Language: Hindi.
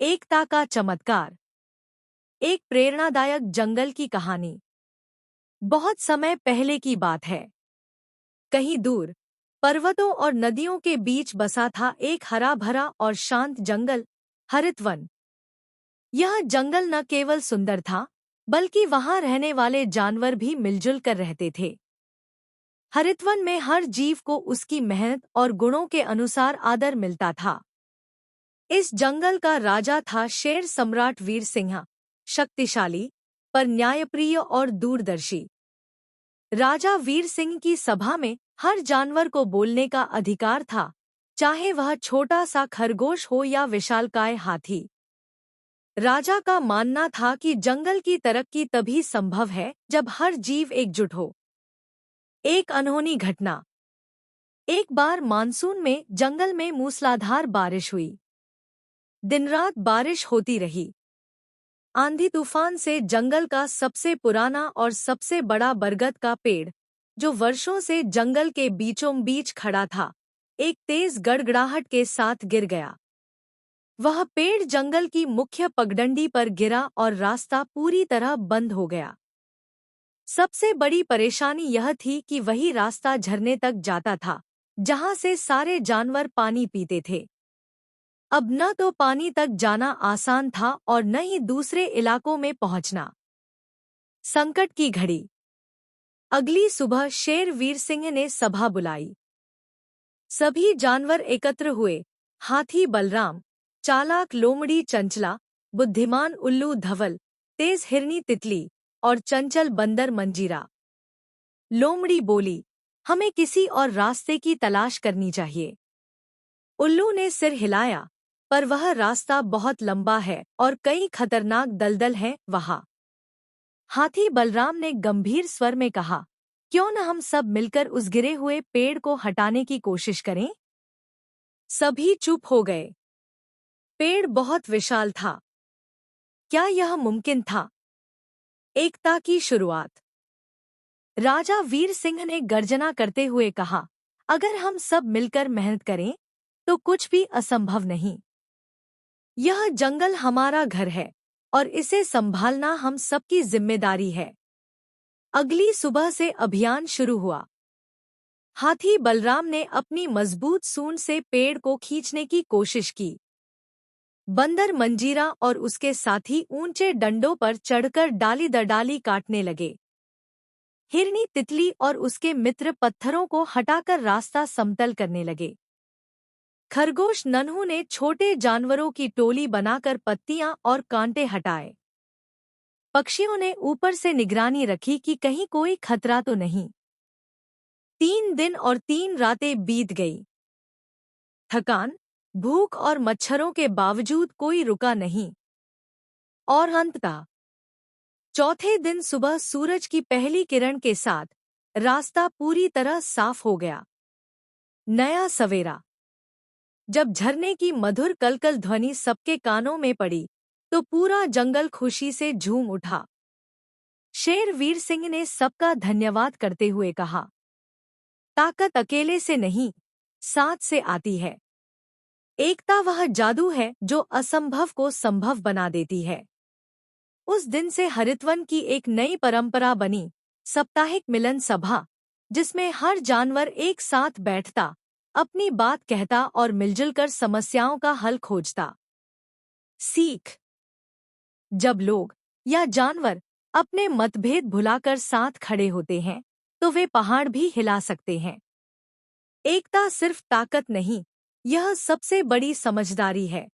एकता का चमत्कार। एक प्रेरणादायक जंगल की कहानी। बहुत समय पहले की बात है। कहीं दूर पर्वतों और नदियों के बीच बसा था एक हरा भरा और शांत जंगल, हरितवन। यह जंगल न केवल सुंदर था, बल्कि वहां रहने वाले जानवर भी मिलजुल कर रहते थे। हरितवन में हर जीव को उसकी मेहनत और गुणों के अनुसार आदर मिलता था। इस जंगल का राजा था शेर सम्राट वीर सिंह, शक्तिशाली पर न्यायप्रिय और दूरदर्शी। राजा वीर सिंह की सभा में हर जानवर को बोलने का अधिकार था, चाहे वह छोटा सा खरगोश हो या विशालकाय हाथी। राजा का मानना था कि जंगल की तरक्की तभी संभव है जब हर जीव एकजुट हो। एक अनहोनी घटना। एक बार मानसून में जंगल में मूसलाधार बारिश हुई। दिन रात बारिश होती रही। आंधी तूफान से जंगल का सबसे पुराना और सबसे बड़ा बरगद का पेड़, जो वर्षों से जंगल के बीचों बीच खड़ा था, एक तेज गड़गड़ाहट के साथ गिर गया। वह पेड़ जंगल की मुख्य पगडंडी पर गिरा और रास्ता पूरी तरह बंद हो गया। सबसे बड़ी परेशानी यह थी कि वही रास्ता झरने तक जाता था, जहां से सारे जानवर पानी पीते थे। अब न तो पानी तक जाना आसान था और न ही दूसरे इलाकों में पहुंचना। संकट की घड़ी। अगली सुबह शेर वीर सिंह ने सभा बुलाई। सभी जानवर एकत्र हुए। हाथी बलराम, चालाक लोमड़ी चंचला, बुद्धिमान उल्लू धवल, तेज हिरनी तितली और चंचल बंदर मंजीरा। लोमड़ी बोली, हमें किसी और रास्ते की तलाश करनी चाहिए। उल्लू ने सिर हिलाया, पर वह रास्ता बहुत लंबा है और कई खतरनाक दलदल हैं वहाँ। हाथी बलराम ने गंभीर स्वर में कहा, क्यों न हम सब मिलकर उस गिरे हुए पेड़ को हटाने की कोशिश करें? सभी चुप हो गए। पेड़ बहुत विशाल था। क्या यह मुमकिन था? एकता की शुरुआत। राजा वीर सिंह ने गर्जना करते हुए कहा, अगर हम सब मिलकर मेहनत करें, तो कुछ भी असंभव नहीं। यह जंगल हमारा घर है और इसे संभालना हम सबकी जिम्मेदारी है। अगली सुबह से अभियान शुरू हुआ। हाथी बलराम ने अपनी मजबूत सूंड से पेड़ को खींचने की कोशिश की। बंदर मंजीरा और उसके साथी ऊंचे डंडों पर चढ़कर डाली दर डाली काटने लगे। हिरनी तितली और उसके मित्र पत्थरों को हटाकर रास्ता समतल करने लगे। खरगोश नन्हू ने छोटे जानवरों की टोली बनाकर पत्तियां और कांटे हटाए। पक्षियों ने ऊपर से निगरानी रखी कि कहीं कोई खतरा तो नहीं। 3 दिन और 3 रातें बीत गई। थकान, भूख और मच्छरों के बावजूद कोई रुका नहीं। और अंततः चौथे दिन सुबह सूरज की पहली किरण के साथ रास्ता पूरी तरह साफ हो गया। नया सवेरा। जब झरने की मधुर कलकल ध्वनि सबके कानों में पड़ी, तो पूरा जंगल खुशी से झूम उठा। शेर वीर सिंह ने सबका धन्यवाद करते हुए कहा, ताकत अकेले से नहीं, साथ से आती है। एकता वह जादू है जो असंभव को संभव बना देती है। उस दिन से हरितवन की एक नई परंपरा बनी, साप्ताहिक मिलन सभा, जिसमें हर जानवर एक साथ बैठता, अपनी बात कहता और मिलजुल कर समस्याओं का हल खोजता। सीख। जब लोग या जानवर अपने मतभेद भुलाकर साथ खड़े होते हैं, तो वे पहाड़ भी हिला सकते हैं। एकता सिर्फ ताकत नहीं, यह सबसे बड़ी समझदारी है।